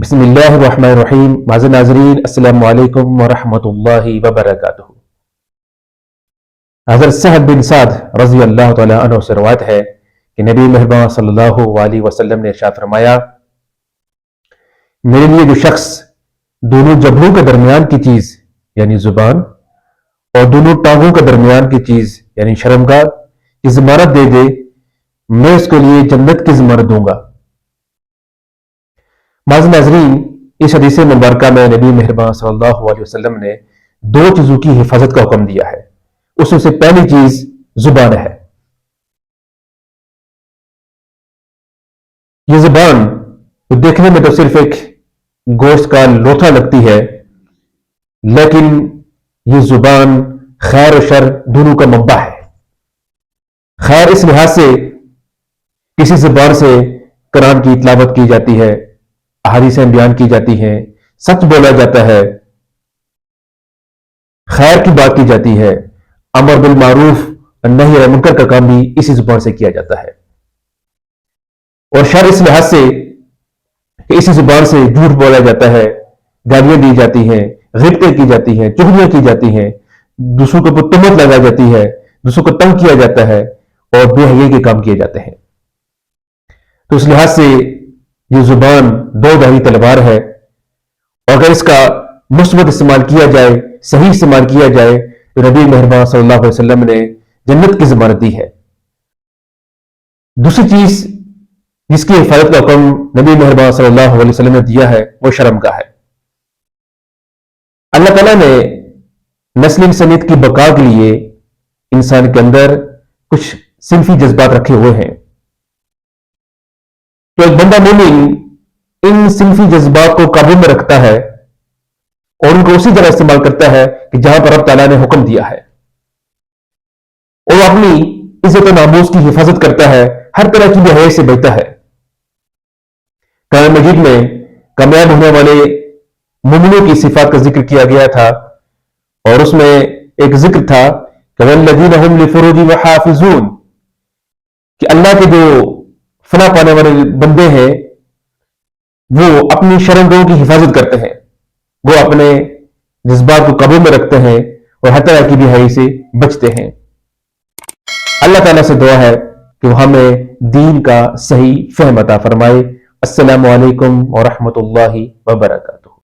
بسم اللہ الرحمن الرحیم. معزز ناظرین السلام علیکم ورحمۃ اللہ وبرکاتہ. حضرت سہل بن سعد رضی اللہ تعالی عنہ سے روایت ہے کہ نبی مہربان صلی اللہ علیہ وسلم نے ارشاد فرمایا، میرے لیے جو شخص دونوں جبڑوں کے درمیان کی چیز یعنی زبان اور دونوں ٹانگوں کے درمیان کی چیز یعنی شرمگاہ کی ضمانت دے دے، میں اس کے لیے جنت کی ضمانت دوں گا. معزز ناظرین، اس حدیث مبارکہ میں نبی مہربان صلی اللہ علیہ وسلم نے دو چیزوں کی حفاظت کا حکم دیا ہے. اس میں سے پہلی چیز زبان ہے. یہ زبان دیکھنے میں تو صرف ایک گوشت کا لوتھا لگتی ہے، لیکن یہ زبان خیر و شر دونوں کا منبع ہے. خیر اس لحاظ سے کسی زبان سے قرآن کی تلاوت کی جاتی ہے، احادیثیں بیان کی جاتی ہیں، سچ بولا جاتا ہے، خیر کی بات کی جاتی ہے، امر بالمعروف نہی عن منکر کا کام بھی اسی زبان سے کیا جاتا ہے. اور شر اس لحاظ سے کہ اسی زبان سے جھوٹ بولا جاتا ہے، گالیاں دی جاتی ہیں، غیبتیں کی جاتی ہیں، چغلیاں کی جاتی ہیں، دوسروں کے اوپر تہمت لگائی جاتی ہے، دوسروں کو تنگ کیا جاتا ہے اور بے حیائی کے کام کیے جاتے ہیں. تو اس لحاظ سے یہ زبان دو دھاری تلوار ہے، اور اگر اس کا مثبت استعمال کیا جائے، صحیح استعمال کیا جائے، تو نبی مہربان صلی اللہ علیہ وسلم نے جنت کی ضمانت دی ہے. دوسری چیز جس کی حفاظت کا حکم نبی مہربان صلی اللہ علیہ وسلم نے دیا ہے وہ شرمگاہ ہے. اللہ تعالیٰ نے نسل انسانیت کی بقا کے لیے انسان کے اندر کچھ صنفی جذبات رکھے ہوئے ہیں. تو ایک بندہ مومن ان صنفی جذبات کو قابو میں رکھتا ہے اور ان کو اسی طرح استعمال کرتا ہے کہ جہاں پر رب تعالیٰ نے حکم دیا ہے، اور اپنی عزت و ناموس کی حفاظت کرتا ہے، ہر طرح کی بے حیائی سے بچتا ہے. قرآن مجید میں کامیاب ہونے والے مومنوں کی صفات کا ذکر کیا گیا تھا، اور اس میں ایک ذکر تھا کہ وَالَّذِينَ هُمْ لِفُرُوجِهِمْ حَافِظُونَ، کہ اللہ کے جو فلاح پانے والے بندے ہیں وہ اپنی شرمگاہوں کی حفاظت کرتے ہیں، وہ اپنے جذبات کو قابو میں رکھتے ہیں اور ہر طرح کی بے حیائی سے بچتے ہیں. اللہ تعالیٰ سے دعا ہے کہ وہ ہمیں دین کا صحیح فہم عطا فرمائے. السلام علیکم ورحمۃ اللہ وبرکاتہ.